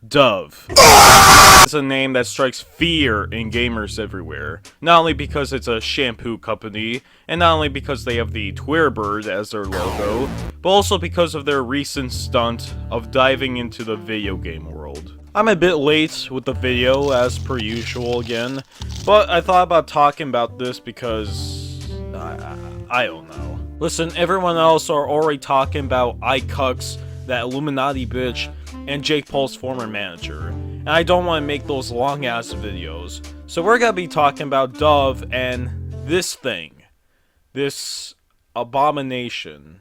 Dove. It's a name that strikes fear in gamers everywhere. Not only because it's a shampoo company, and not only because they have the Twitter bird as their logo, but also because of their recent stunt of diving into the video game world. I'm a bit late with the video, as per usual again, but I thought about talking about this because I don't know. Listen, everyone else are already talking about iCucks, that Illuminati bitch, and Jake Paul's former manager, and I don't want to make those long ass videos, so we're gonna be talking about Dove and this thing, this abomination.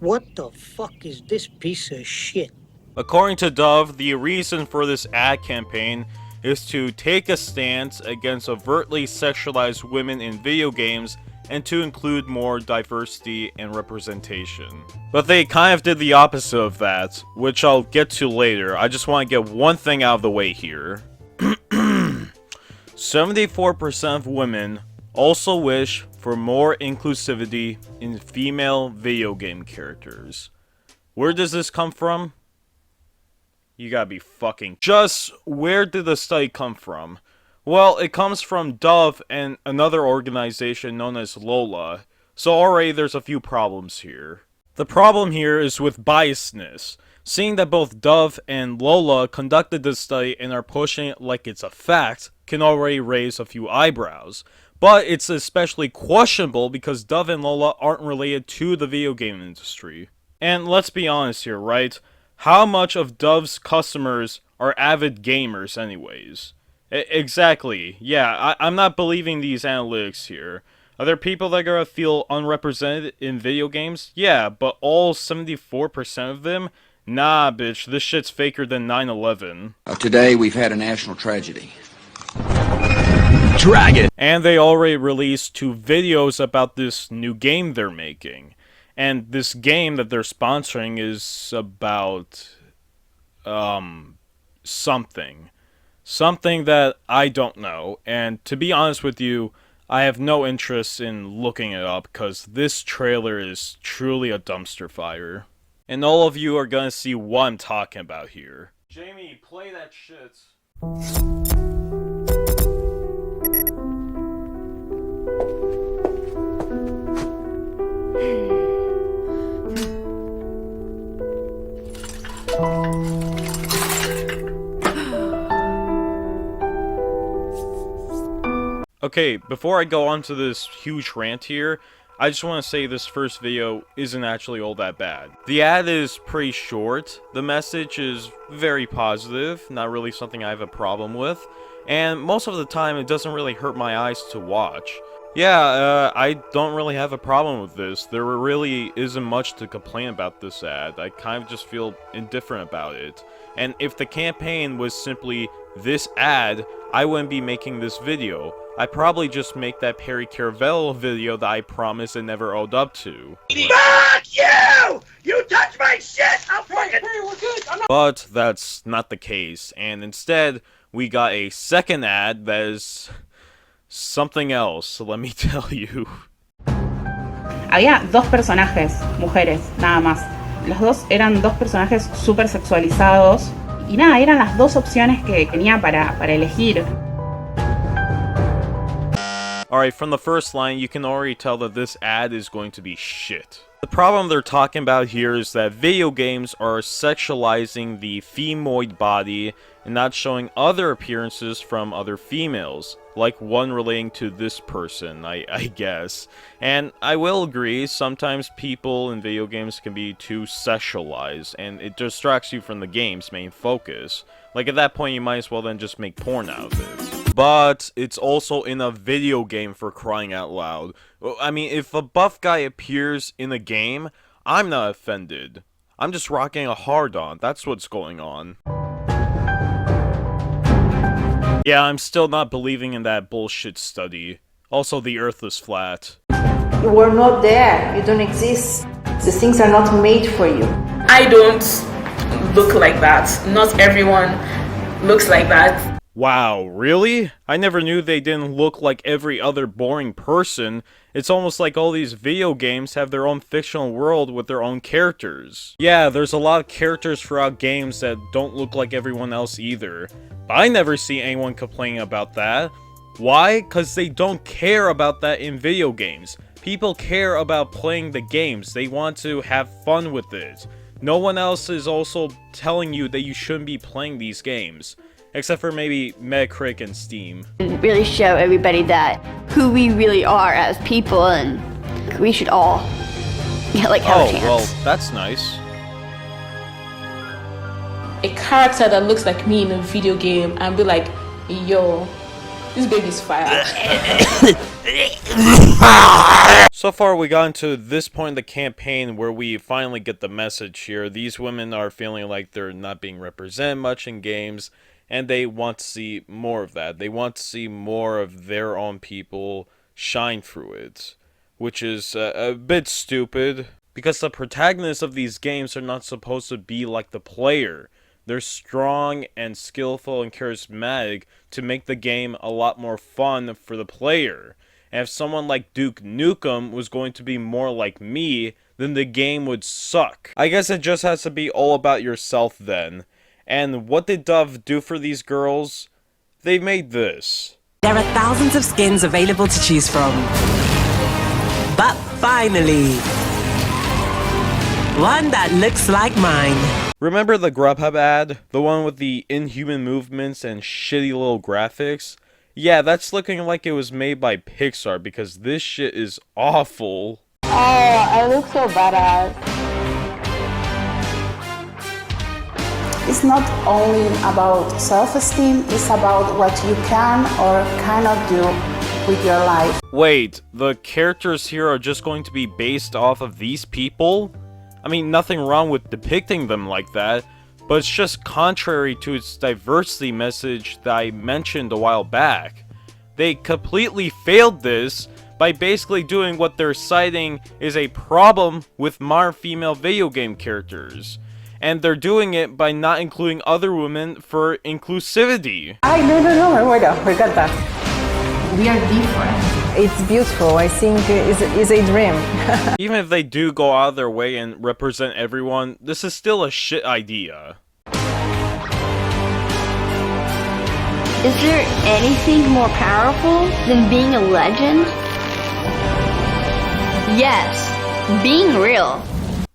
What the fuck is this piece of shit? According to Dove, the reason for this ad campaign is to take a stance against overtly sexualized women in video games and to include more diversity and representation. But they kind of did the opposite of that, which I'll get to later. I just want to get one thing out of the way here. 74% of women also wish for more inclusivity in female video game characters. Where does this come from? You gotta be fucking... Just where did the study come from? Well, it comes from Dove and another organization known as Lola, so already there's a few problems here. The problem here is with biasness. Seeing that both Dove and Lola conducted this study and are pushing it like it's a fact can already raise a few eyebrows. But it's especially questionable because Dove and Lola aren't related to the video game industry. And let's be honest here, right? How much of Dove's customers are avid gamers anyways? Exactly. Yeah, I'm not believing these analytics here. Are there people that are gonna feel unrepresented in video games? Yeah, but all 74% of them? Nah, bitch, this shit's faker than 9/11. Today, we've had a national tragedy. Dragon! And they already released 2 videos about this new game they're making. And this game that they're sponsoring is about... something. Something that I don't know, and to be honest with you, I have no interest in looking it up, because this trailer is truly a dumpster fire. And all of you are gonna see what I'm talking about here. Jamie, play that shit. Okay, before I go on to this huge rant here, I just want to say this first video isn't actually all that bad. The ad is pretty short, the message is very positive, not really something I have a problem with, and most of the time it doesn't really hurt my eyes to watch. Yeah, I don't really have a problem with this. There really isn't much to complain about this ad. I kind of just feel indifferent about it. And if the campaign was simply this ad, I wouldn't be making this video. I'd probably just make that Perry Caravello video that I promised and never owed up to. Fuck you! You touch my shit! I'll fucking... Hey, we're good. But that's not the case, and instead, we got a second ad that is something else, let me tell you. Había 2 personajes, mujeres, nada más. Los dos eran 2 personajes súper sexualizados. Y nada, eran las 2 opciones que tenía para elegir. Alright, from the first line, you can already tell that this ad is going to be shit. The problem they're talking about here is that video games are sexualizing the femoid body and not showing other appearances from other females, like one relating to this person, I guess. And I will agree, sometimes people in video games can be too sexualized, and it distracts you from the game's main focus. Like, at that point, you might as well then just make porn out of it. But it's also in a video game, for crying out loud. I mean, if a buff guy appears in a game, I'm not offended. I'm just rocking a hard-on, that's what's going on. Yeah, I'm still not believing in that bullshit study. Also, the Earth is flat. You were not there. You don't exist. The things are not made for you. I don't look like that. Not everyone looks like that. Wow, really? I never knew they didn't look like every other boring person. It's almost like all these video games have their own fictional world with their own characters. Yeah, there's a lot of characters throughout games that don't look like everyone else either. But I never see anyone complaining about that. Why? Because they don't care about that in video games. People care about playing the games. They want to have fun with it. No one else is also telling you that you shouldn't be playing these games. Except for maybe Metacritic and Steam. And really show everybody that who we really are as people, and we should all have a chance. Well, that's nice. A character that looks like me in a video game and be like, yo, this baby's fire. So far we got into this point in the campaign where we finally get the message here. These women are feeling like they're not being represented much in games, and they want to see more of that. They want to see more of their own people shine through it, which is a bit stupid, because the protagonists of these games are not supposed to be like the player. They're strong and skillful and charismatic to make the game a lot more fun for the player. And if someone like Duke Nukem was going to be more like me, then the game would suck. I guess it just has to be all about yourself then. And what did Dove do for these girls? They made this. There are thousands of skins available to choose from. But finally, one that looks like mine. Remember the Grubhub ad? The one with the inhuman movements and shitty little graphics? Yeah, that's looking like it was made by Pixar, because this shit is awful. Oh, I look so badass. It's not only about self-esteem, it's about what you can or cannot do with your life. Wait, the characters here are just going to be based off of these people? I mean, nothing wrong with depicting them like that, but it's just contrary to its diversity message that I mentioned a while back. They completely failed this by basically doing what they're citing is a problem with modern female video game characters. And they're doing it by not including other women for inclusivity. No, we got that. We are different. It's beautiful. I think it's a dream. Even if they do go out of their way and represent everyone, this is still a shit idea. Is there anything more powerful than being a legend? Yes, being real.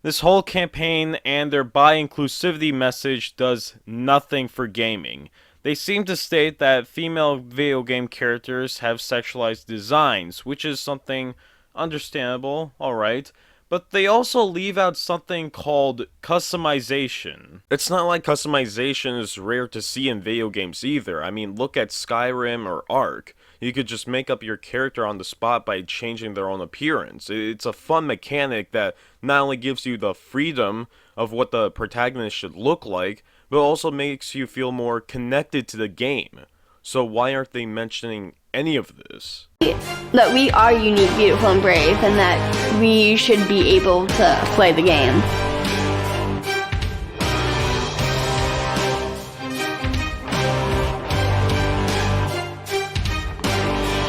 This whole campaign and their bi inclusivity message does nothing for gaming. They seem to state that female video game characters have sexualized designs, which is something understandable, alright, but they also leave out something called customization. It's not like customization is rare to see in video games either. I mean, look at Skyrim or Ark. You could just make up your character on the spot by changing their own appearance. It's a fun mechanic that not only gives you the freedom of what the protagonist should look like, but also makes you feel more connected to the game. So why aren't they mentioning any of this? That we are unique, beautiful, and brave, and that we should be able to play the game.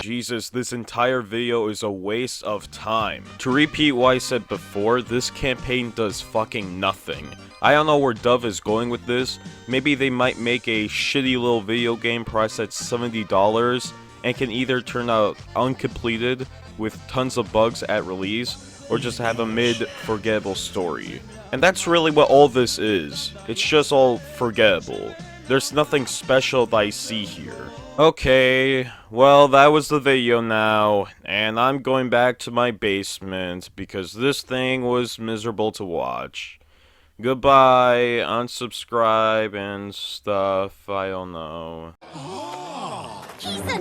Jesus, this entire video is a waste of time. To repeat what I said before, this campaign does fucking nothing. I don't know where Dove is going with this. Maybe they might make a shitty little video game priced at $70 and can either turn out uncompleted with tons of bugs at release, or just have a mid-forgettable story. And that's really what all this is. It's just all forgettable. There's nothing special that I see here. Okay, well that was the video now, and I'm going back to my basement because this thing was miserable to watch. Goodbye, unsubscribe and stuff, I don't know. He's a